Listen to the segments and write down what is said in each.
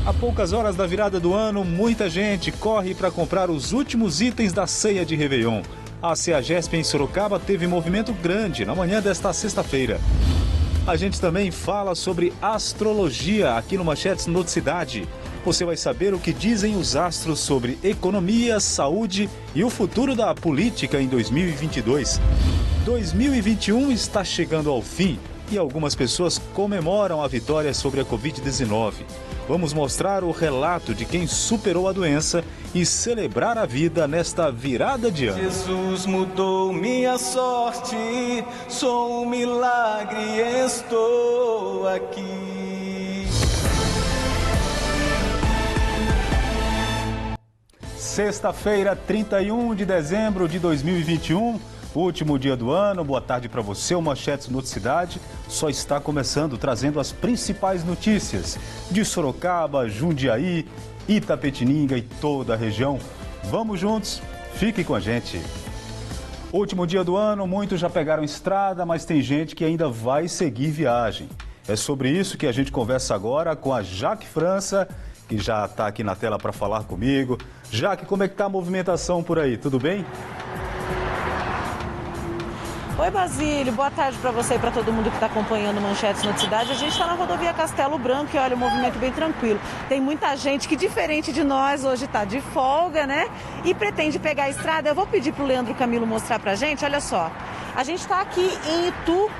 Há poucas horas da virada do ano, muita gente corre para comprar os últimos itens da ceia de Réveillon. A CEAGESP em Sorocaba teve movimento grande na manhã desta sexta-feira. A gente também fala sobre astrologia aqui no Manchetes Noticidade. Você vai saber o que dizem os astros sobre economia, saúde e o futuro da política em 2022. 2021 está chegando ao fim e algumas pessoas comemoram a vitória sobre a Covid-19. Vamos mostrar o relato de quem superou a doença e celebrar a vida nesta virada de ano. Jesus mudou minha sorte, sou um milagre, estou aqui. Sexta-feira, 31 de dezembro de 2021. Último dia do ano, boa tarde para você. O Manchetes Noticidade só está começando, trazendo as principais notícias de Sorocaba, Jundiaí, Itapetininga e toda a região. Vamos juntos, fique com a gente. Último dia do ano, muitos já pegaram estrada, mas tem gente que ainda vai seguir viagem. É sobre isso que a gente conversa agora com a Jaque França, que já está aqui na tela para falar comigo. Jaque, como é que está a movimentação por aí? Tudo bem? Oi, Basílio, boa tarde para você e para todo mundo que está acompanhando o Manchetes Noticidade. A gente está na rodovia Castelo Branco e olha, o movimento bem tranquilo. Tem muita gente que, diferente de nós, hoje está de folga, né? E pretende pegar a estrada. Eu vou pedir para o Leandro Camilo mostrar para a gente, olha só. A gente está aqui em Itu,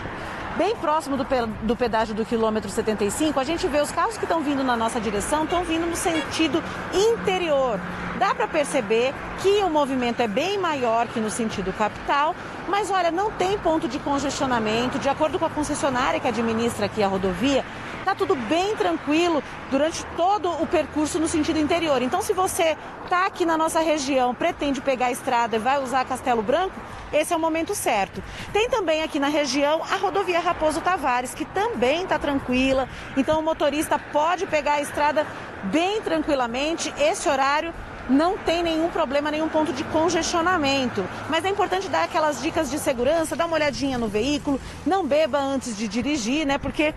bem próximo do pedágio do quilômetro 75, a gente vê os carros que estão vindo na nossa direção, estão vindo no sentido interior. Dá para perceber que o movimento é bem maior que no sentido capital, mas olha, não tem ponto de congestionamento. De acordo com a concessionária que administra aqui a rodovia, está tudo bem tranquilo durante todo o percurso no sentido interior. Então, se você está aqui na nossa região, pretende pegar a estrada e vai usar Castelo Branco, esse é o momento certo. Tem também aqui na região a rodovia Raposo Tavares, que também está tranquila. Então, o motorista pode pegar a estrada bem tranquilamente. Esse horário não tem nenhum problema, nenhum ponto de congestionamento. Mas é importante dar aquelas dicas de segurança, dar uma olhadinha no veículo, não beba antes de dirigir, né? Porque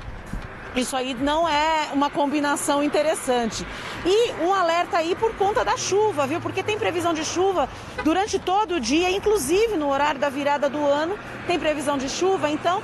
isso aí não é uma combinação interessante. E um alerta aí por conta da chuva, viu? Porque tem previsão de chuva durante todo o dia, inclusive no horário da virada do ano, tem previsão de chuva, então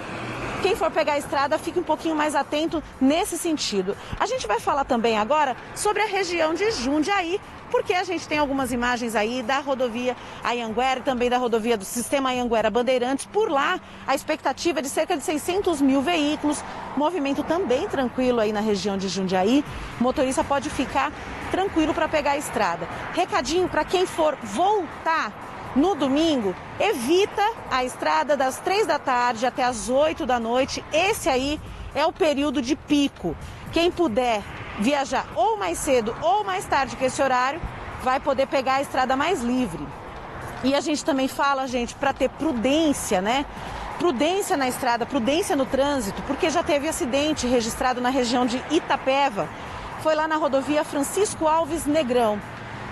quem for pegar a estrada, fique um pouquinho mais atento nesse sentido. A gente vai falar também agora sobre a região de Jundiaí, porque a gente tem algumas imagens aí da rodovia Anhanguera e também da rodovia do Sistema Anhanguera Bandeirantes. Por lá, a expectativa é de cerca de 600 mil veículos. Movimento também tranquilo aí na região de Jundiaí. O motorista pode ficar tranquilo para pegar a estrada. Recadinho para quem for voltar no domingo, evita a estrada das 3 da tarde até as 8 da noite. Esse aí é o período de pico. Quem puder viajar ou mais cedo ou mais tarde que esse horário, vai poder pegar a estrada mais livre. E a gente também fala, gente, para ter prudência, né? Prudência na estrada, prudência no trânsito, porque já teve acidente registrado na região de Itapeva. Foi lá na rodovia Francisco Alves Negrão.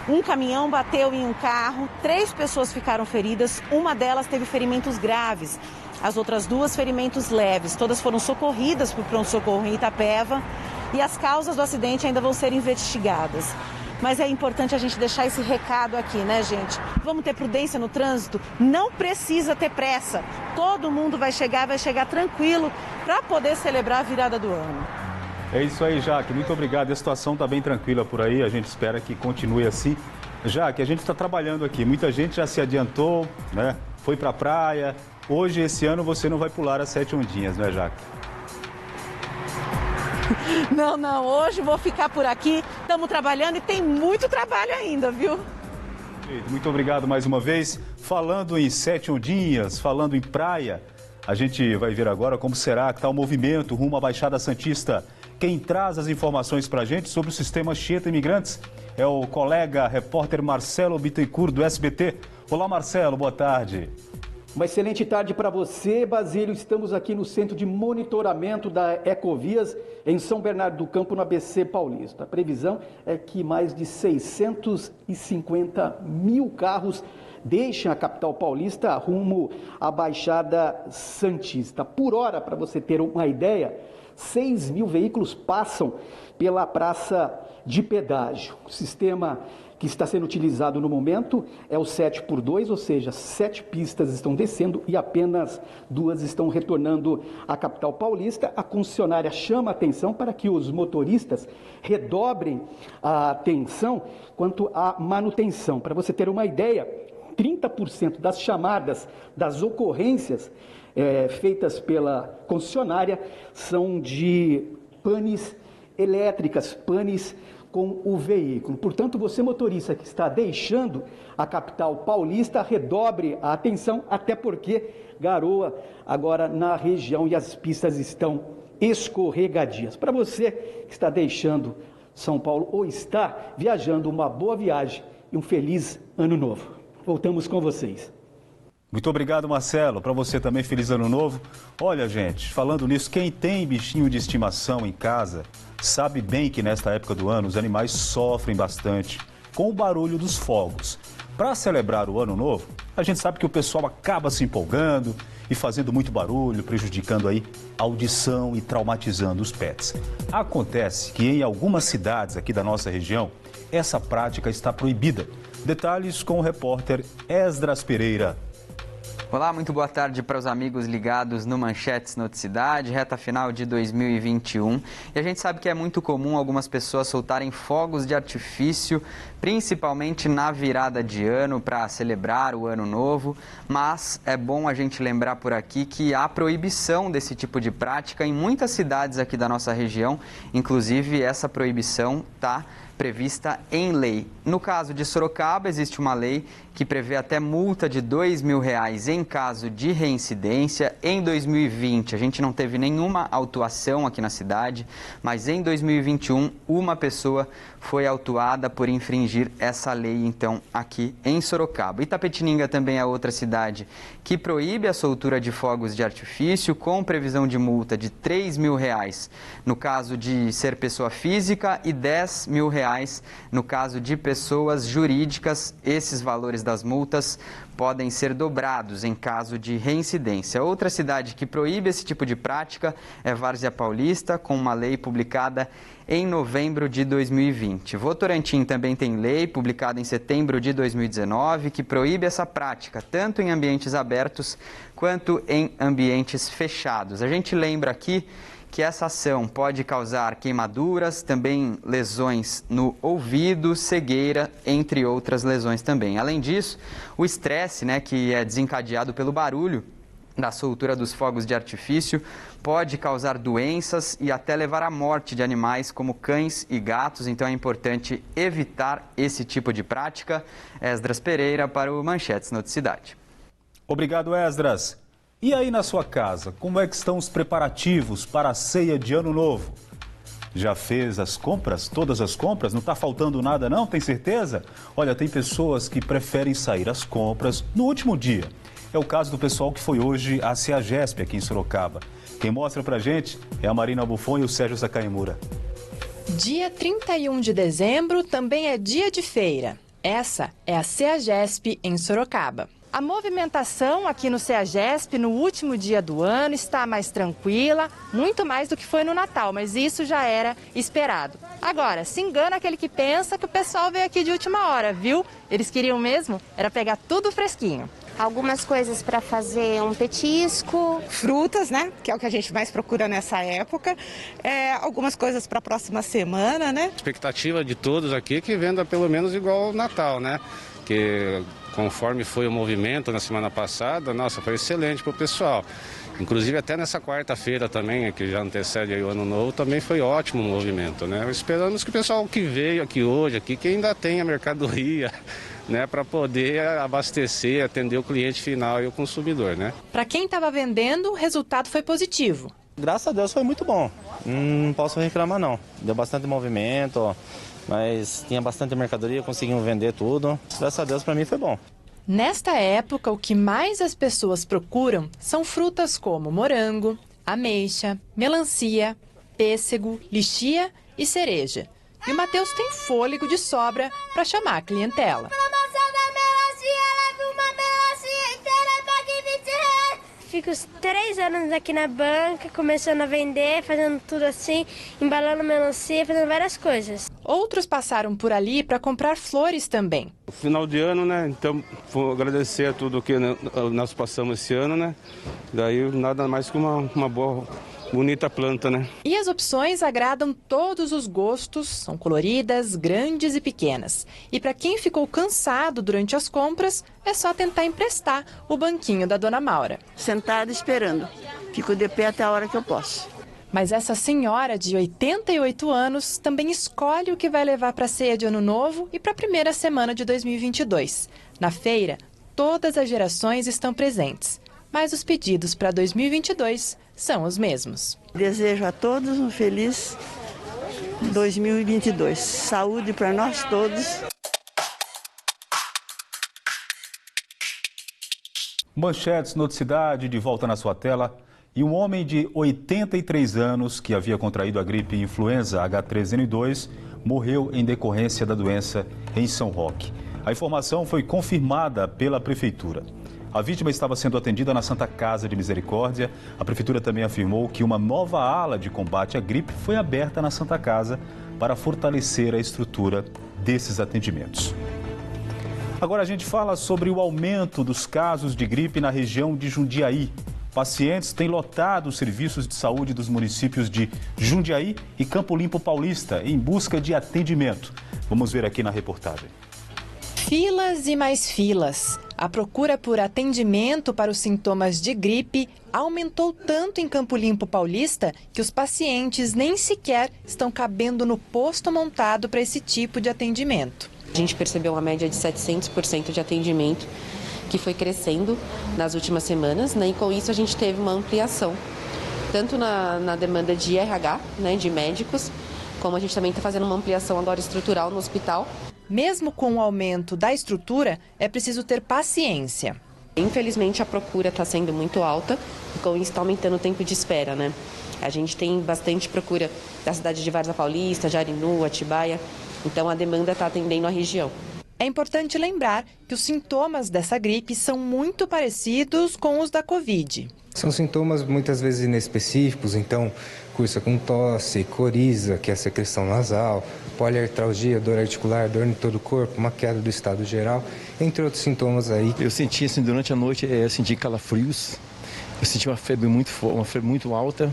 Um caminhão bateu em um carro, 3 pessoas ficaram feridas, uma delas teve ferimentos graves. As outras 2, ferimentos leves. Todas foram socorridas por pronto-socorro em Itapeva e as causas do acidente ainda vão ser investigadas. Mas é importante a gente deixar esse recado aqui, né, gente? Vamos ter prudência no trânsito, não precisa ter pressa. Todo mundo vai chegar tranquilo para poder celebrar a virada do ano. É isso aí, Jaque. Muito obrigado. A situação está bem tranquila por aí. A gente espera que continue assim. Jaque, a gente está trabalhando aqui. Muita gente já se adiantou, né? Foi para a praia. Hoje, esse ano, você não vai pular as 7 ondinhas, né, Jaque? Não. Hoje vou ficar por aqui. Estamos trabalhando e tem muito trabalho ainda, viu? Muito obrigado mais uma vez. Falando em 7 ondinhas, falando em praia, a gente vai ver agora como será que está o movimento rumo à Baixada Santista. Quem traz as informações para a gente sobre o sistema Anchieta Imigrantes é o colega repórter Marcelo Bittencourt, do SBT. Olá, Marcelo, boa tarde. Uma excelente tarde para você, Basílio. Estamos aqui no Centro de Monitoramento da Ecovias, em São Bernardo do Campo, no ABC Paulista. A previsão é que mais de 650 mil carros deixem a capital paulista rumo à Baixada Santista. Por hora, para você ter uma ideia, 6 mil veículos passam pela praça de pedágio. O sistema que está sendo utilizado no momento é o 7x2, ou seja, 7 pistas estão descendo e apenas 2 estão retornando à capital paulista. A concessionária chama a atenção para que os motoristas redobrem a atenção quanto à manutenção. Para você ter uma ideia, 30% das chamadas, das ocorrências feitas pela concessionária são de panes elétricas, panes com o veículo. Portanto, você motorista que está deixando a capital paulista, redobre a atenção, até porque garoa agora na região e as pistas estão escorregadias. Para você que está deixando São Paulo ou está viajando, uma boa viagem e um feliz ano novo. Voltamos com vocês. Muito obrigado, Marcelo. Para você também, feliz ano novo. Olha, gente, falando nisso, quem tem bichinho de estimação em casa sabe bem que nesta época do ano os animais sofrem bastante com o barulho dos fogos. Para celebrar o ano novo, a gente sabe que o pessoal acaba se empolgando e fazendo muito barulho, prejudicando aí a audição e traumatizando os pets. Acontece que em algumas cidades aqui da nossa região, essa prática está proibida. Detalhes com o repórter Esdras Pereira. Olá, muito boa tarde para os amigos ligados no Manchetes Noticidade, reta final de 2021. E a gente sabe que é muito comum algumas pessoas soltarem fogos de artifício, principalmente na virada de ano, para celebrar o ano novo. Mas é bom a gente lembrar por aqui que há proibição desse tipo de prática em muitas cidades aqui da nossa região. Inclusive, essa proibição está prevista em lei. No caso de Sorocaba, existe uma lei que prevê até multa de R$2.000 em caso de reincidência. Em 2020, a gente não teve nenhuma autuação aqui na cidade, mas em 2021, uma pessoa foi autuada por infringir essa lei, então, aqui em Sorocaba. Itapetininga também é outra cidade que proíbe a soltura de fogos de artifício, com previsão de multa de R$3.000 no caso de ser pessoa física e R$10.000 no caso de pessoas jurídicas. Esses valores das multas podem ser dobrados em caso de reincidência. Outra cidade que proíbe esse tipo de prática é Várzea Paulista, com uma lei publicada em novembro de 2020. Votorantim também tem lei publicada em setembro de 2019 que proíbe essa prática, tanto em ambientes abertos quanto em ambientes fechados. A gente lembra aqui que essa ação pode causar queimaduras, também lesões no ouvido, cegueira, entre outras lesões também. Além disso, o estresse, que é desencadeado pelo barulho da soltura dos fogos de artifício, pode causar doenças e até levar à morte de animais como cães e gatos. Então é importante evitar esse tipo de prática. Esdras Pereira para o Manchetes Noticidade. Obrigado, Esdras. E aí na sua casa, como é que estão os preparativos para a ceia de Ano Novo? Já fez as compras? Todas as compras? Não está faltando nada não? Tem certeza? Olha, tem pessoas que preferem sair às compras no último dia. É o caso do pessoal que foi hoje à CEAGESP aqui em Sorocaba. Quem mostra pra gente é a Marina Buffon e o Sérgio Sacaimura. Dia 31 de dezembro também é dia de feira. Essa é a CEAGESP em Sorocaba. A movimentação aqui no CEAGESP no último dia do ano está mais tranquila, muito mais do que foi no Natal, mas isso já era esperado. Agora, se engana aquele que pensa que o pessoal veio aqui de última hora, viu? Eles queriam mesmo era pegar tudo fresquinho. Algumas coisas para fazer um petisco. Frutas, que é o que a gente mais procura nessa época. Algumas coisas para a próxima semana, A expectativa de todos aqui é que venda pelo menos igual ao Natal, Que conforme foi o movimento na semana passada, foi excelente para o pessoal. Inclusive até nessa quarta-feira também, que já antecede aí o Ano Novo, também foi ótimo o movimento, Esperamos que o pessoal que veio aqui hoje, que ainda tenha mercadoria, para poder abastecer, atender o cliente final e o consumidor, Para quem estava vendendo, o resultado foi positivo. Graças a Deus foi muito bom, não posso reclamar não, deu bastante movimento, mas tinha bastante mercadoria, conseguimos vender tudo, graças a Deus para mim foi bom. Nesta época, o que mais as pessoas procuram são frutas como morango, ameixa, melancia, pêssego, lixia e cereja. E o Matheus tem fôlego de sobra para chamar a clientela. fico 3 anos aqui na banca, começando a vender, fazendo tudo assim, embalando melancia, fazendo várias coisas. Outros passaram por ali para comprar flores também. Final de ano, né? Então, vou agradecer a tudo que nós passamos esse ano, né? Daí, nada mais que uma boa, bonita planta, né? E as opções agradam todos os gostos, são coloridas, grandes e pequenas. E para quem ficou cansado durante as compras, é só tentar emprestar o banquinho da Dona Maura. Sentada esperando. Fico de pé até a hora que eu posso. Mas essa senhora de 88 anos também escolhe o que vai levar para a ceia de Ano Novo e para a primeira semana de 2022. Na feira, todas as gerações estão presentes, mas os pedidos para 2022 são os mesmos. Desejo a todos um feliz 2022. Saúde para nós todos. Manchetes Noticidade de volta na sua tela. E um homem de 83 anos que havia contraído a gripe influenza H3N2 morreu em decorrência da doença em São Roque. A informação foi confirmada pela Prefeitura. A vítima estava sendo atendida na Santa Casa de Misericórdia. A Prefeitura também afirmou que uma nova ala de combate à gripe foi aberta na Santa Casa para fortalecer a estrutura desses atendimentos. Agora a gente fala sobre o aumento dos casos de gripe na região de Jundiaí. Pacientes têm lotado os serviços de saúde dos municípios de Jundiaí e Campo Limpo Paulista em busca de atendimento. Vamos ver aqui na reportagem. Filas e mais filas. A procura por atendimento para os sintomas de gripe aumentou tanto em Campo Limpo Paulista que os pacientes nem sequer estão cabendo no posto montado para esse tipo de atendimento. A gente percebeu uma média de 700% de atendimento, que foi crescendo nas últimas semanas, né? E com isso a gente teve uma ampliação, tanto na demanda de RH, né, de médicos, como a gente também está fazendo uma ampliação agora estrutural no hospital. Mesmo com o aumento da estrutura, é preciso ter paciência. Infelizmente a procura está sendo muito alta e com isso está aumentando o tempo de espera, né? A gente tem bastante procura da cidade de Várzea Paulista, de Arinu, Atibaia, então a demanda está atendendo a região. É importante lembrar que os sintomas dessa gripe são muito parecidos com os da Covid. São sintomas muitas vezes inespecíficos, então cursa com tosse, coriza, que é a secreção nasal, poliartralgia, dor articular, dor em todo o corpo, uma queda do estado geral, entre outros sintomas aí. Eu senti assim, durante a noite, eu senti calafrios, eu senti uma febre muito alta,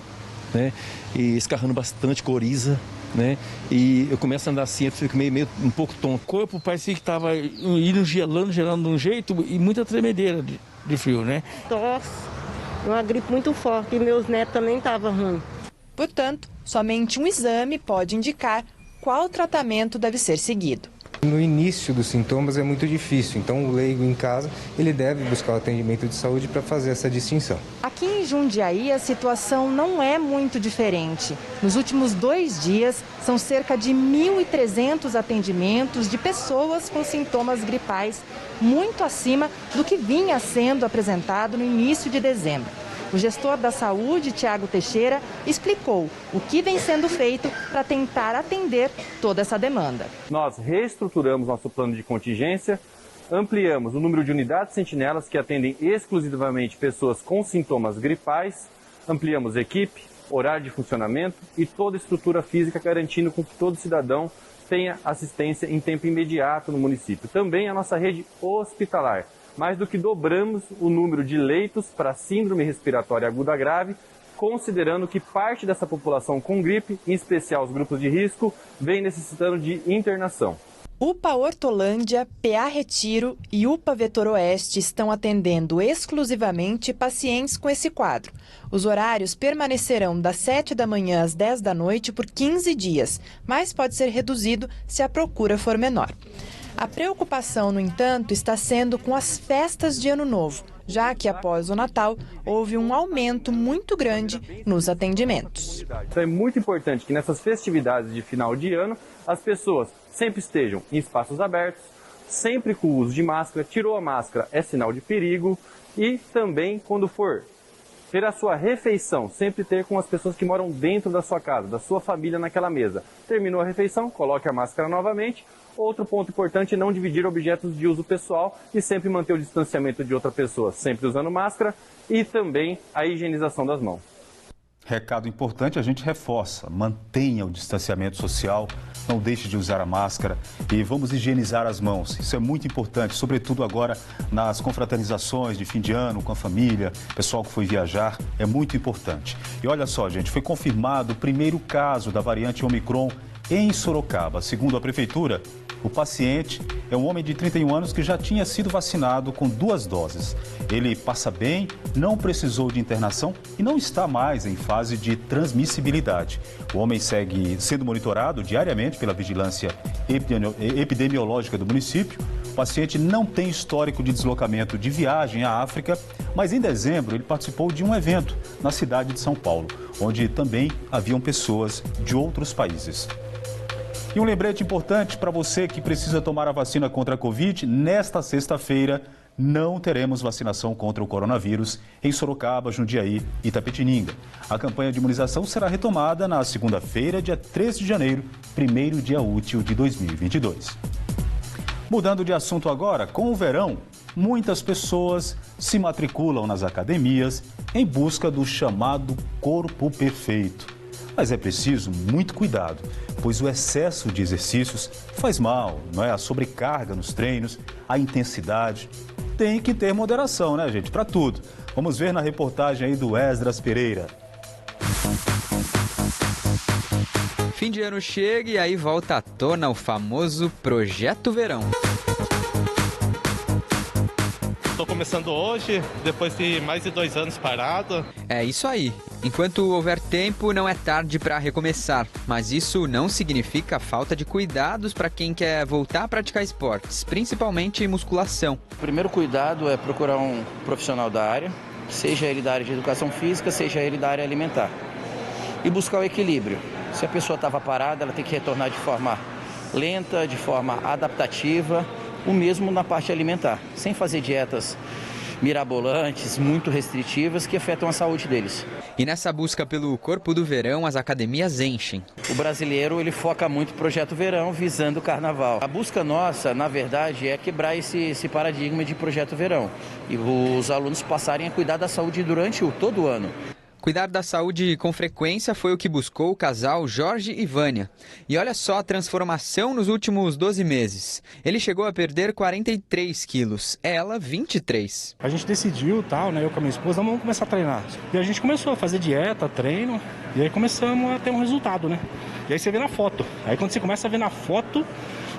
né, e escarrando bastante, coriza. Né? E eu começo a andar assim, eu fico meio um pouco tonto. O corpo parecia que estava indo gelando de um jeito e muita tremedeira de frio, né? Tosse, uma gripe muito forte e meus netos também estavam ruins. Portanto, somente um exame pode indicar qual tratamento deve ser seguido. No início dos sintomas é muito difícil, então o leigo em casa ele deve buscar o atendimento de saúde para fazer essa distinção. Aqui em Jundiaí a situação não é muito diferente. Nos últimos 2 dias são cerca de 1.300 atendimentos de pessoas com sintomas gripais, muito acima do que vinha sendo apresentado no início de dezembro. O gestor da saúde, Tiago Teixeira, explicou o que vem sendo feito para tentar atender toda essa demanda. Nós reestruturamos nosso plano de contingência, ampliamos o número de unidades sentinelas que atendem exclusivamente pessoas com sintomas gripais, ampliamos equipe, horário de funcionamento e toda a estrutura física, garantindo que todo cidadão tenha assistência em tempo imediato no município. Também a nossa rede hospitalar. Mais do que dobramos o número de leitos para síndrome respiratória aguda grave, considerando que parte dessa população com gripe, em especial os grupos de risco, vem necessitando de internação. UPA Hortolândia, PA Retiro e UPA Vetor Oeste estão atendendo exclusivamente pacientes com esse quadro. Os horários permanecerão das 7 da manhã às 10 da noite por 15 dias, mas pode ser reduzido se a procura for menor. A preocupação, no entanto, está sendo com as festas de Ano Novo, já que após o Natal houve um aumento muito grande nos atendimentos. Então é muito importante que nessas festividades de final de ano as pessoas sempre estejam em espaços abertos, sempre com o uso de máscara. Tirou a máscara é sinal de perigo e também quando for Ter a sua refeição, sempre ter com as pessoas que moram dentro da sua casa, da sua família naquela mesa. Terminou a refeição, coloque a máscara novamente. Outro ponto importante, não dividir objetos de uso pessoal e sempre manter o distanciamento de outra pessoa, sempre usando máscara e também a higienização das mãos. Recado importante, a gente reforça, mantenha o distanciamento social, não deixe de usar a máscara e vamos higienizar as mãos. Isso é muito importante, sobretudo agora nas confraternizações de fim de ano com a família, pessoal que foi viajar, é muito importante. E olha só, gente, foi confirmado o primeiro caso da variante Omicron em Sorocaba. Segundo a prefeitura, o paciente é um homem de 31 anos que já tinha sido vacinado com 2 doses. Ele passa bem, não precisou de internação e não está mais em fase de transmissibilidade. O homem segue sendo monitorado diariamente pela vigilância epidemiológica do município. O paciente não tem histórico de deslocamento de viagem à África, mas em dezembro ele participou de um evento na cidade de São Paulo, onde também haviam pessoas de outros países. E um lembrete importante para você que precisa tomar a vacina contra a Covid, nesta sexta-feira não teremos vacinação contra o coronavírus em Sorocaba, Jundiaí e Itapetininga. A campanha de imunização será retomada na segunda-feira, dia 13 de janeiro, primeiro dia útil de 2022. Mudando de assunto agora, com o verão, muitas pessoas se matriculam nas academias em busca do chamado corpo perfeito. Mas é preciso muito cuidado, pois o excesso de exercícios faz mal, não é? A sobrecarga nos treinos, a intensidade. Tem que ter moderação, né, gente? Para tudo. Vamos ver na reportagem aí do Esdras Pereira. Fim de ano chega e aí volta à tona o famoso Projeto Verão. Estou começando hoje, depois de mais de 2 anos parado. É isso aí. Enquanto houver tempo, não é tarde para recomeçar. Mas isso não significa falta de cuidados para quem quer voltar a praticar esportes, principalmente musculação. O primeiro cuidado é procurar um profissional da área, seja ele da área de educação física, seja ele da área alimentar. E buscar o equilíbrio. Se a pessoa estava parada, ela tem que retornar de forma lenta, de forma adaptativa. O mesmo na parte alimentar, sem fazer dietas mirabolantes, muito restritivas, que afetam a saúde deles. E nessa busca pelo corpo do verão, as academias enchem. O brasileiro, ele foca muito no Projeto Verão, visando o carnaval. A busca nossa, na verdade, é quebrar esse paradigma de Projeto Verão. E os alunos passarem a cuidar da saúde durante todo o ano. Cuidar da saúde com frequência foi o que buscou o casal Jorge e Vânia. E olha só a transformação nos últimos 12 meses. Ele chegou a perder 43 quilos, ela 23. A gente decidiu, eu com a minha esposa, vamos começar a treinar. E a gente começou a fazer dieta, treino, e aí começamos a ter um resultado, né? E aí você vê na foto. Aí quando você começa a ver na foto,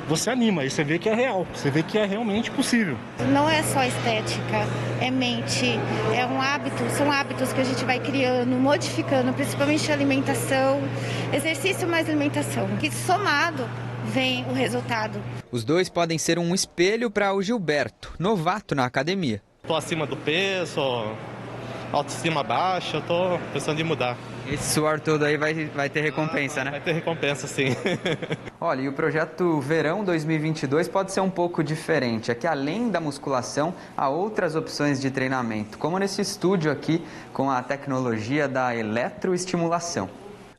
você anima, e você vê que é real, você vê que é realmente possível. Não é só estética, é mente, é um hábito, são hábitos que a gente vai criando, modificando, principalmente a alimentação, exercício mais alimentação, que somado vem o resultado. Os dois podem ser um espelho para o Gilberto, novato na academia. Estou acima do peso, autoestima baixa, estou pensando em mudar. Esse suor todo aí vai ter recompensa, né? Vai ter recompensa, sim. Olha, e o projeto Verão 2022 pode ser um pouco diferente. É que além da musculação, há outras opções de treinamento, como nesse estúdio aqui com a tecnologia da eletroestimulação.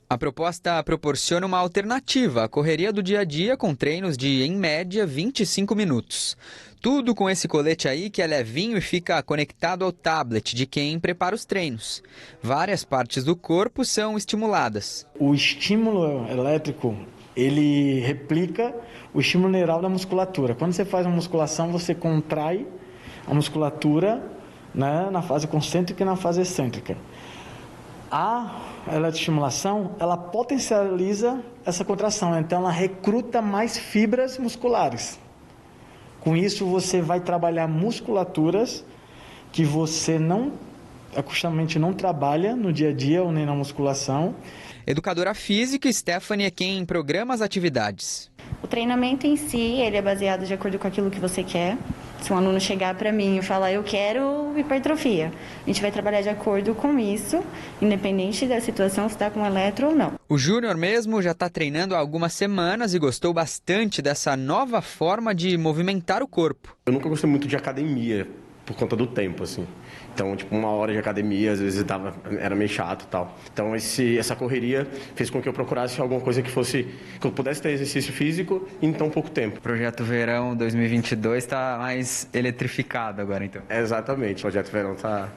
A proposta proporciona uma alternativa à correria do dia a dia com treinos de, em média, 25 minutos. Tudo com esse colete aí que é levinho e fica conectado ao tablet de quem prepara os treinos. Várias partes do corpo são estimuladas. O estímulo elétrico, ele replica o estímulo neural da musculatura. Quando você faz uma musculação, você contrai a musculatura, né, na fase concêntrica e na fase excêntrica. A eletroestimulação, ela potencializa essa contração, então ela recruta mais fibras musculares. Com isso, você vai trabalhar musculaturas que você acostumamente não trabalha no dia a dia ou nem na musculação. Educadora física, Stephanie é quem programa as atividades. O treinamento em si, ele é baseado de acordo com aquilo que você quer. Se um aluno chegar para mim e falar, eu quero hipertrofia, a gente vai trabalhar de acordo com isso, independente da situação, se está com eletro ou não. O Júnior mesmo já está treinando há algumas semanas e gostou bastante dessa nova forma de movimentar o corpo. Eu nunca gostei muito de academia, por conta do tempo, assim. Então, tipo, 1 hora de academia, às vezes era meio chato e tal. Então, essa correria fez com que eu procurasse alguma coisa que eu pudesse ter exercício físico em tão pouco tempo. O Projeto Verão 2022 está mais eletrificado agora, então. Exatamente, o Projeto Verão tá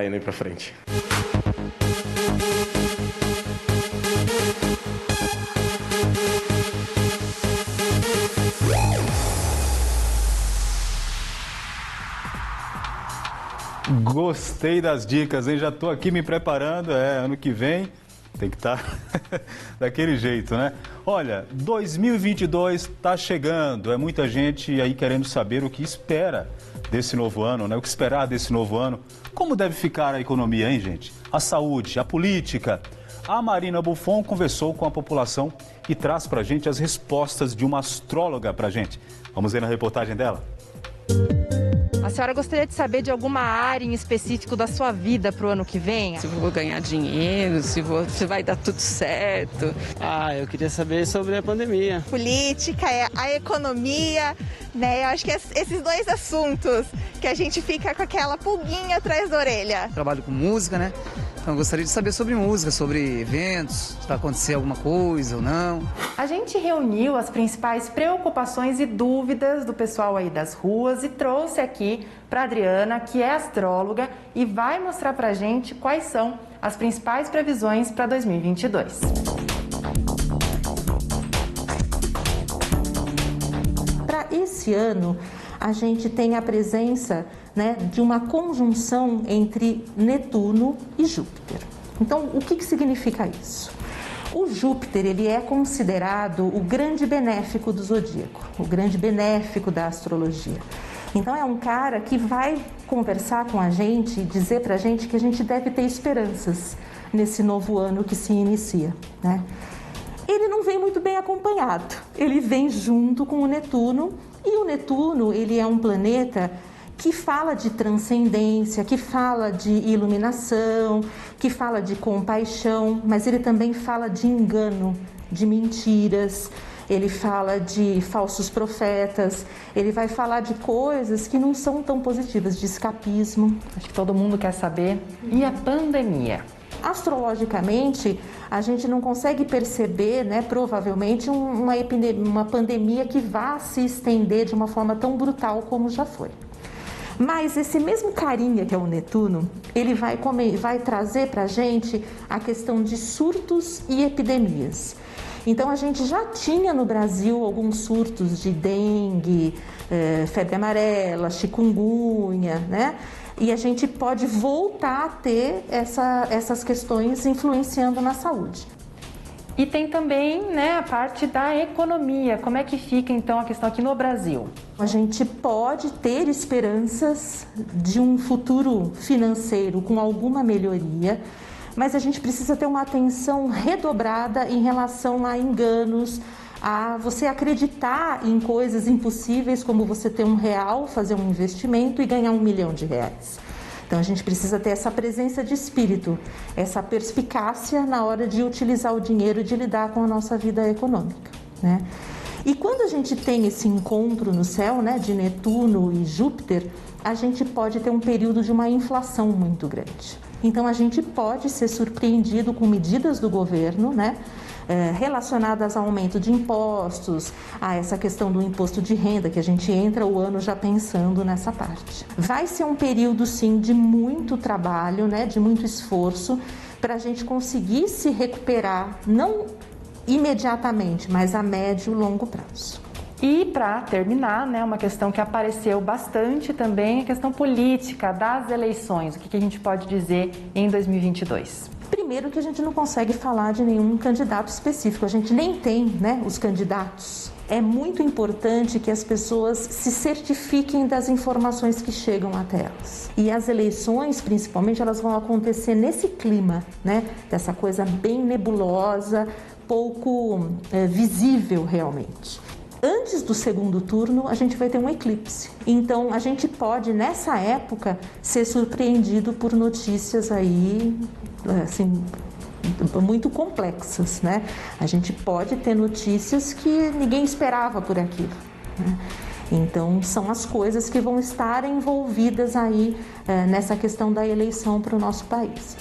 indo aí pra frente. Gostei das dicas, hein? Já estou aqui me preparando, ano que vem tem que estar daquele jeito, né? Olha, 2022 está chegando, muita gente aí querendo saber o que espera desse novo ano, né? O que esperar desse novo ano. Como deve ficar a economia, hein, gente? A saúde, a política. A Marina Buffon conversou com a população e traz pra gente as respostas de uma astróloga pra gente. Vamos ver na reportagem dela? A senhora gostaria de saber de alguma área em específico da sua vida para o ano que vem? Se vou ganhar dinheiro, se vai dar tudo certo. Eu queria saber sobre a pandemia. Política, a economia, né? Eu acho que esses dois assuntos que a gente fica com aquela pulguinha atrás da orelha. Trabalho com música, né? Então eu gostaria de saber sobre música, sobre eventos, se vai acontecer alguma coisa ou não. A gente reuniu as principais preocupações e dúvidas do pessoal aí das ruas e trouxe aqui para Adriana, que é astróloga, e vai mostrar pra gente quais são as principais previsões para 2022. Para esse ano, a gente tem a presença, né, de uma conjunção entre Netuno e Júpiter. Então, o que significa isso? O Júpiter, ele é considerado o grande benéfico do zodíaco, o grande benéfico da astrologia. Então, é um cara que vai conversar com a gente, dizer pra gente que a gente deve ter esperanças nesse novo ano que se inicia, né? Ele não vem muito bem acompanhado, ele vem junto com o Netuno, e o Netuno, ele é um planeta que fala de transcendência, que fala de iluminação, que fala de compaixão, mas ele também fala de engano, de mentiras, ele fala de falsos profetas, ele vai falar de coisas que não são tão positivas, de escapismo. Acho que todo mundo quer saber. E a pandemia? Astrologicamente, a gente não consegue perceber, né, provavelmente, uma pandemia que vá se estender de uma forma tão brutal como já foi. Mas esse mesmo carinha que é o Netuno, ele vai trazer para a gente a questão de surtos e epidemias. Então, a gente já tinha no Brasil alguns surtos de dengue, febre amarela, chikungunya, né? E a gente pode voltar a ter essas questões influenciando na saúde. E tem também, né, a parte da economia. Como é que fica, então, a questão aqui no Brasil? A gente pode ter esperanças de um futuro financeiro com alguma melhoria, mas a gente precisa ter uma atenção redobrada em relação a enganos, a você acreditar em coisas impossíveis, como você ter R$1, fazer um investimento e ganhar R$1 milhão. Então a gente precisa ter essa presença de espírito, essa perspicácia na hora de utilizar o dinheiro e de lidar com a nossa vida econômica, né? E quando a gente tem esse encontro no céu, né, de Netuno e Júpiter, a gente pode ter um período de uma inflação muito grande. Então a gente pode ser surpreendido com medidas do governo, né, relacionadas ao aumento de impostos, a essa questão do imposto de renda, que a gente entra o ano já pensando nessa parte. Vai ser um período, sim, de muito trabalho, né, de muito esforço, para a gente conseguir se recuperar, não imediatamente, mas a médio e longo prazo. E para terminar, né, uma questão que apareceu bastante também, a questão política das eleições. O que a gente pode dizer em 2022? Primeiro que a gente não consegue falar de nenhum candidato específico, a gente nem tem, né, os candidatos. É muito importante que as pessoas se certifiquem das informações que chegam até elas. E as eleições, principalmente, elas vão acontecer nesse clima, né, dessa coisa bem nebulosa, pouco visível realmente. Antes do segundo turno, a gente vai ter um eclipse. Então, a gente pode, nessa época, ser surpreendido por notícias aí, assim, muito complexas, né? A gente pode ter notícias que ninguém esperava por aquilo, né? Então, são as coisas que vão estar envolvidas aí nessa questão da eleição para o nosso país.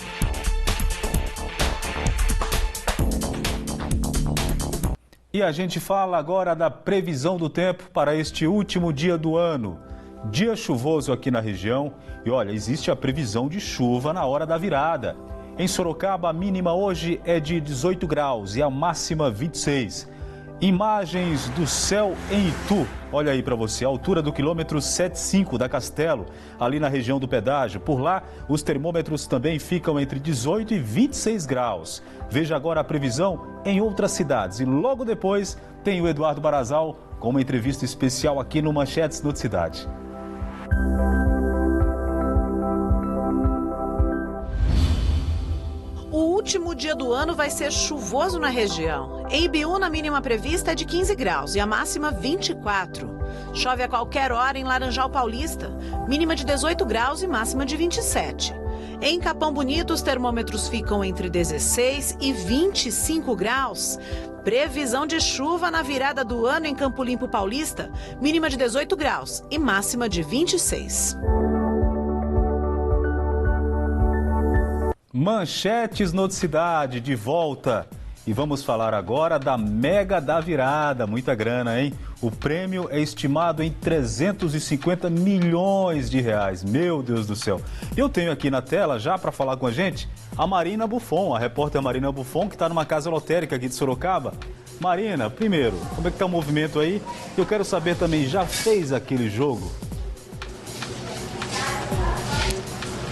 E a gente fala agora da previsão do tempo para este último dia do ano. Dia chuvoso aqui na região e olha, existe a previsão de chuva na hora da virada. Em Sorocaba, a mínima hoje é de 18 graus e a máxima 26. Imagens do céu em Itu. Olha aí para você, a altura do quilômetro 75 da Castelo, ali na região do pedágio. Por lá, os termômetros também ficam entre 18 e 26 graus. Veja agora a previsão em outras cidades. E logo depois tem o Eduardo Barazal com uma entrevista especial aqui no Manchetes Noticidade. O último dia do ano vai ser chuvoso na região. Em Ibiúna, a mínima prevista é de 15 graus e a máxima 24. Chove a qualquer hora em Laranjal Paulista, mínima de 18 graus e máxima de 27. Em Capão Bonito, os termômetros ficam entre 16 e 25 graus. Previsão de chuva na virada do ano em Campo Limpo Paulista, mínima de 18 graus e máxima de 26. Manchetes Noticidade de volta. E vamos falar agora da Mega da Virada. Muita grana, hein? O prêmio é estimado em 350 milhões de reais. Meu Deus do céu. Eu tenho aqui na tela, já para falar com a gente, a Marina Buffon, a repórter Marina Buffon, que está numa casa lotérica aqui de Sorocaba. Marina, primeiro, como é que está o movimento aí? Eu quero saber também, já fez aquele jogo?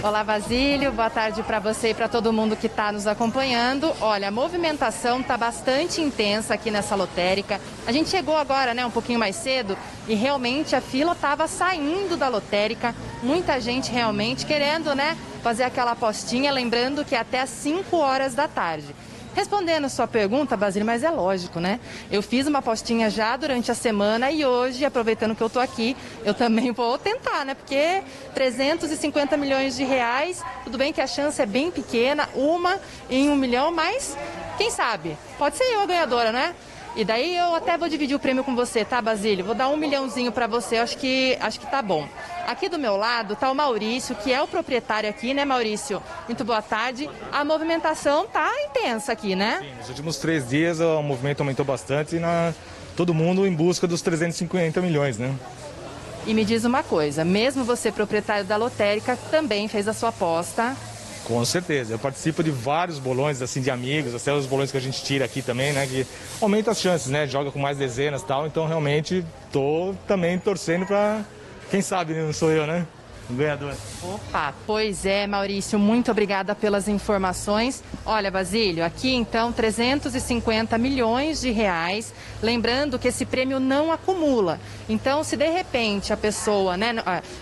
Olá, Basílio. Boa tarde para você e para todo mundo que está nos acompanhando. Olha, a movimentação está bastante intensa aqui nessa lotérica. A gente chegou agora, né, um pouquinho mais cedo e realmente a fila estava saindo da lotérica. Muita gente realmente querendo, né, fazer aquela apostinha, lembrando que é até às 5 horas da tarde. Respondendo a sua pergunta, Basílio, mas é lógico, né? Eu fiz uma apostinha já durante a semana e hoje, aproveitando que eu tô aqui, eu também vou tentar, né? Porque 350 milhões de reais, tudo bem que a chance é bem pequena, uma em 1 milhão, mas quem sabe? Pode ser eu a ganhadora, né? E daí eu até vou dividir o prêmio com você, tá, Basílio? Vou dar 1 milhãozinho para você, acho que tá bom. Aqui do meu lado tá o Maurício, que é o proprietário aqui, né, Maurício? Muito boa tarde. A movimentação tá intensa aqui, né? Sim, nos últimos 3 dias o movimento aumentou bastante e todo mundo em busca dos 350 milhões, né? E me diz uma coisa, mesmo você proprietário da lotérica, também fez a sua aposta? Com certeza, eu participo de vários bolões, assim, de amigos, até os bolões que a gente tira aqui também, né, que aumenta as chances, né, joga com mais dezenas e tal, então realmente tô também torcendo pra, quem sabe não sou eu, né, o ganhador. Opa, pois é, Maurício, muito obrigada pelas informações. Olha, Basílio, aqui então 350 milhões de reais, lembrando que esse prêmio não acumula, então se de repente a pessoa, né,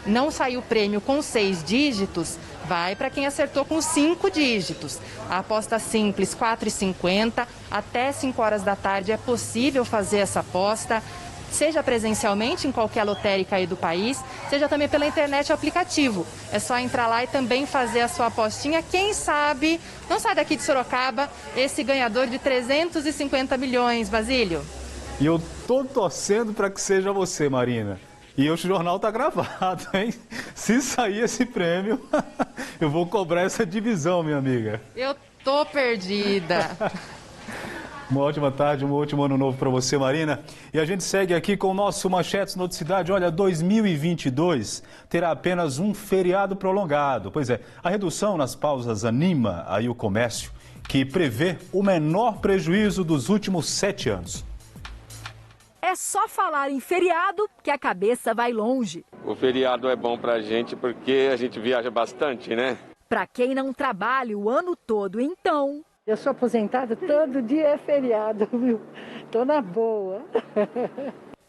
não saiu o prêmio com 6 dígitos, vai para quem acertou com 5 dígitos. A aposta simples, R$ 4,50. Até 5 horas da tarde é possível fazer essa aposta, seja presencialmente em qualquer lotérica aí do país, seja também pela internet ou aplicativo. É só entrar lá e também fazer a sua apostinha. Quem sabe, não sai daqui de Sorocaba, esse ganhador de 350 milhões, Basílio. E eu tô torcendo para que seja você, Marina. E o jornal tá gravado, hein? Se sair esse prêmio, eu vou cobrar essa divisão, minha amiga. Eu tô perdida. Uma ótima tarde, um ótimo ano novo para você, Marina. E a gente segue aqui com o nosso Manchetes Noticidade. Olha, 2022 terá apenas um feriado prolongado. Pois é, a redução nas pausas anima aí o comércio, que prevê o menor prejuízo dos últimos 7 anos. É só falar em feriado que a cabeça vai longe. O feriado é bom pra gente porque a gente viaja bastante, né? Pra quem não trabalha o ano todo, então... Eu sou aposentada, todo dia é feriado, viu? Tô na boa.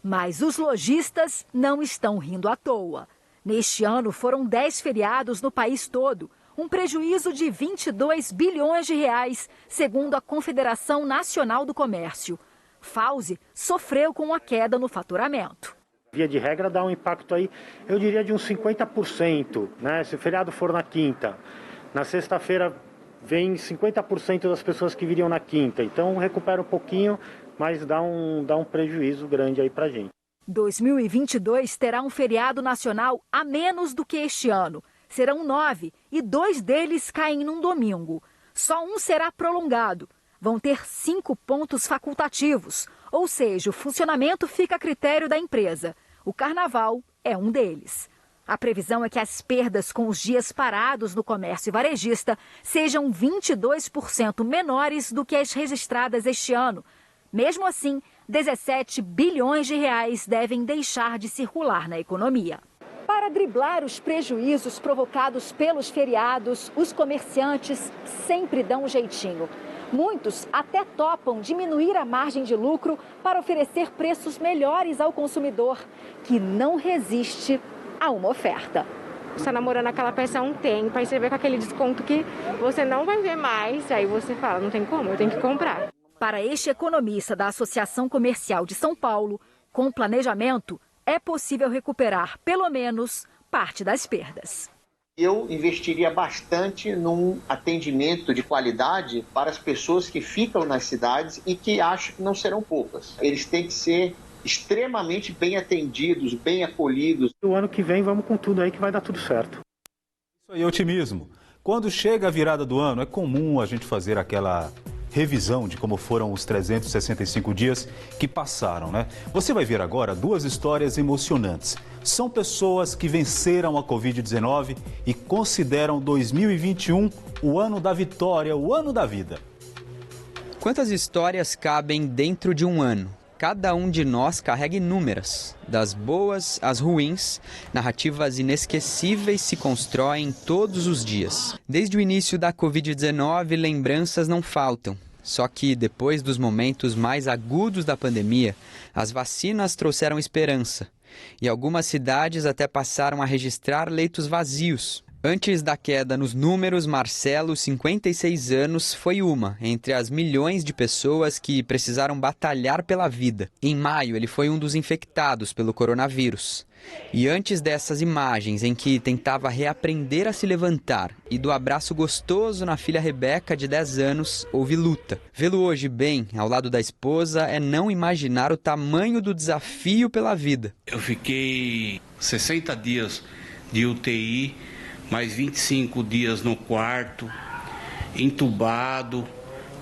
Mas os lojistas não estão rindo à toa. Neste ano foram 10 feriados no país todo. Um prejuízo de 22 bilhões de reais, segundo a Confederação Nacional do Comércio. Fauzi sofreu com a queda no faturamento. Via de regra dá um impacto aí, eu diria de uns 50%, né? Se o feriado for na quinta, na sexta-feira vem 50% das pessoas que viriam na quinta, então recupera um pouquinho, mas dá um prejuízo grande aí pra gente. 2022 terá um feriado nacional a menos do que este ano. Serão 9 e 2 deles caem num domingo. Só um será prolongado. Vão ter 5 pontos facultativos, ou seja, o funcionamento fica a critério da empresa. O carnaval é um deles. A previsão é que as perdas com os dias parados no comércio varejista sejam 22% menores do que as registradas este ano. Mesmo assim, 17 bilhões de reais devem deixar de circular na economia. Para driblar os prejuízos provocados pelos feriados, os comerciantes sempre dão um jeitinho. Muitos até topam diminuir a margem de lucro para oferecer preços melhores ao consumidor, que não resiste a uma oferta. Você está namorando aquela peça há um tempo, aí você vê com aquele desconto que você não vai ver mais, aí você fala, não tem como, eu tenho que comprar. Para este economista da Associação Comercial de São Paulo, com planejamento, é possível recuperar pelo menos parte das perdas. Eu investiria bastante num atendimento de qualidade para as pessoas que ficam nas cidades e que acho que não serão poucas. Eles têm que ser extremamente bem atendidos, bem acolhidos. O ano que vem vamos com tudo aí que vai dar tudo certo. Isso aí, otimismo. Quando chega a virada do ano, é comum a gente fazer aquela revisão de como foram os 365 dias que passaram, né? Você vai ver agora 2 histórias emocionantes. São pessoas que venceram a Covid-19 e consideram 2021 o ano da vitória, o ano da vida. Quantas histórias cabem dentro de um ano? Cada um de nós carrega inúmeras. Das boas às ruins, narrativas inesquecíveis se constroem todos os dias. Desde o início da Covid-19, lembranças não faltam. Só que depois dos momentos mais agudos da pandemia, as vacinas trouxeram esperança. E algumas cidades até passaram a registrar leitos vazios. Antes da queda nos números, Marcelo, 56 anos, foi uma entre as milhões de pessoas que precisaram batalhar pela vida. Em maio, ele foi um dos infectados pelo coronavírus. E antes dessas imagens em que tentava reaprender a se levantar e do abraço gostoso na filha Rebeca, de 10 anos, houve luta. Vê-lo hoje bem, ao lado da esposa, é não imaginar o tamanho do desafio pela vida. Eu fiquei 60 dias de UTI, mais 25 dias no quarto, entubado,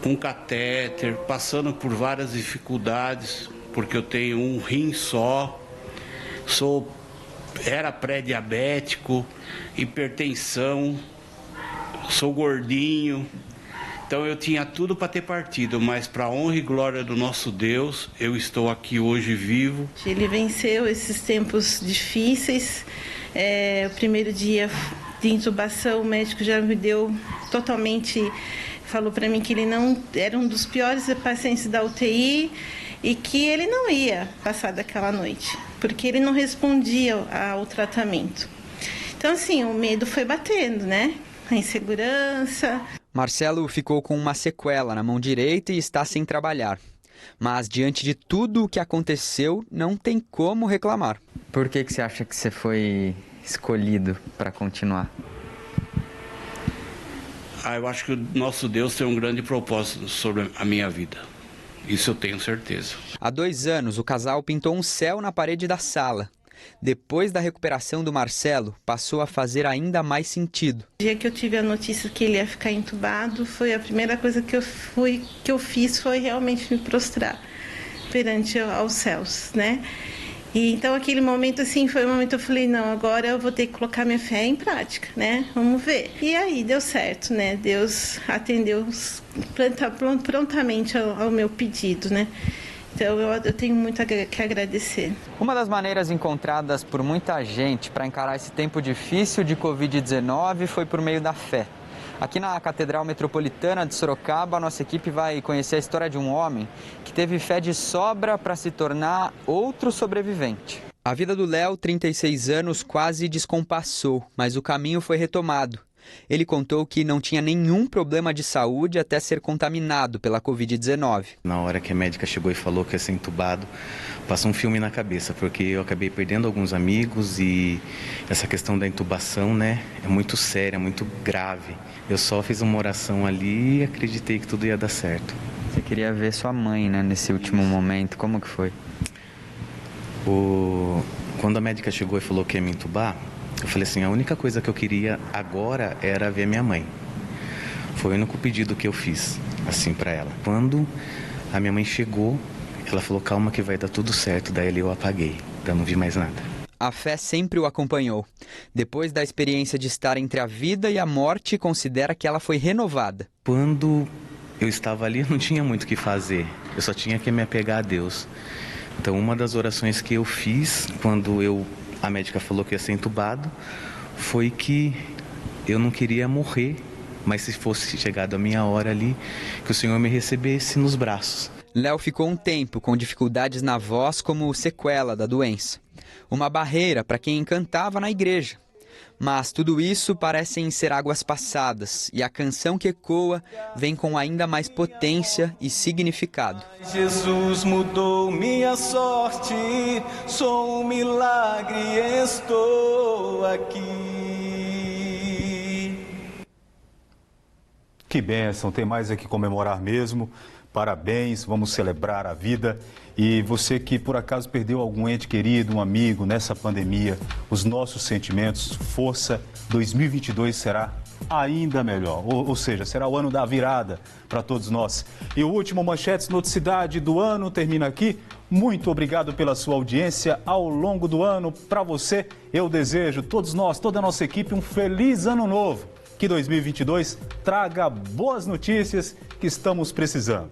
com catéter, passando por várias dificuldades, porque eu tenho um rim só, era pré-diabético, hipertensão, sou gordinho, então eu tinha tudo para ter partido, mas para a honra e glória do nosso Deus, eu estou aqui hoje vivo. Ele venceu esses tempos difíceis, o primeiro dia de intubação, o médico já me deu totalmente, falou para mim que ele não era um dos piores pacientes da UTI e que ele não ia passar daquela noite, porque ele não respondia ao tratamento. Então, assim, o medo foi batendo, né? A insegurança. Marcelo ficou com uma sequela na mão direita e está sem trabalhar. Mas, diante de tudo o que aconteceu, não tem como reclamar. Por que você acha que você foi escolhido para continuar? Eu acho que o nosso Deus tem um grande propósito sobre a minha vida. Isso eu tenho certeza. Há 2 anos, o casal pintou um céu na parede da sala. Depois da recuperação do Marcelo, passou a fazer ainda mais sentido. O dia que eu tive a notícia que ele ia ficar entubado, foi a primeira coisa que eu fiz foi realmente me prostrar perante aos céus, né? E então aquele momento assim foi um momento eu falei, não, agora eu vou ter que colocar minha fé em prática, né? Vamos ver. E aí deu certo, né? Deus atendeu prontamente ao meu pedido, né? Então eu tenho muito que agradecer. Uma das maneiras encontradas por muita gente para encarar esse tempo difícil de Covid-19 foi por meio da fé. Aqui na Catedral Metropolitana de Sorocaba, a nossa equipe vai conhecer a história de um homem que teve fé de sobra para se tornar outro sobrevivente. A vida do Léo, 36 anos, quase descompassou, mas o caminho foi retomado. Ele contou que não tinha nenhum problema de saúde até ser contaminado pela Covid-19. Na hora que a médica chegou e falou que ia ser entubado, passou um filme na cabeça, porque eu acabei perdendo alguns amigos e essa questão da intubação, né, é muito séria, é muito grave. Eu só fiz uma oração ali e acreditei que tudo ia dar certo. Você queria ver sua mãe, né, nesse último momento, como que foi? Quando a médica chegou e falou que ia me entubar, eu falei assim, a única coisa que eu queria agora era ver minha mãe. Foi o único pedido que eu fiz, assim, para ela. Quando a minha mãe chegou, ela falou, calma que vai dar tudo certo. Daí ali eu apaguei, então não vi mais nada. A fé sempre o acompanhou. Depois da experiência de estar entre a vida e a morte, considera que ela foi renovada. Quando eu estava ali, não tinha muito o que fazer. Eu só tinha que me apegar a Deus. Então, uma das orações que eu fiz, quando a médica falou que ia ser entubado, foi que eu não queria morrer, mas se fosse chegado a minha hora ali, que o Senhor me recebesse nos braços. Léo ficou um tempo com dificuldades na voz como sequela da doença. Uma barreira para quem cantava na igreja. Mas tudo isso parecem ser águas passadas e a canção que ecoa vem com ainda mais potência e significado. Jesus mudou minha sorte, sou um milagre, estou aqui. Que bênção, tem mais aqui comemorar mesmo. Parabéns, vamos celebrar a vida. E você que por acaso perdeu algum ente querido, um amigo nessa pandemia, os nossos sentimentos, força, 2022 será ainda melhor. Ou seja, será o ano da virada para todos nós. E o último Manchetes Noticidade do ano termina aqui. Muito obrigado pela sua audiência ao longo do ano. Para você, eu desejo, todos nós, toda a nossa equipe, um feliz ano novo. Que 2022 traga boas notícias que estamos precisando.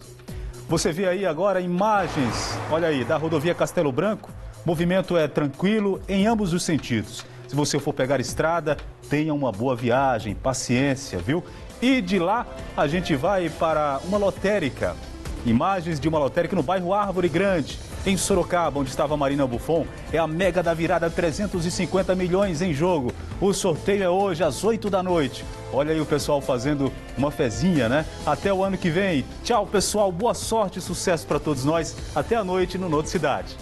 Você vê aí agora imagens, olha aí, da rodovia Castelo Branco. O movimento é tranquilo em ambos os sentidos. Se você for pegar estrada, tenha uma boa viagem, paciência, viu? E de lá a gente vai para uma lotérica. Imagens de uma lotérica no bairro Árvore Grande, em Sorocaba, onde estava a Marina Buffon. É a mega da virada, 350 milhões em jogo. O sorteio é hoje às 8 da noite. Olha aí o pessoal fazendo uma fezinha, né? Até o ano que vem. Tchau, pessoal. Boa sorte e sucesso para todos nós. Até a noite no Noticidade.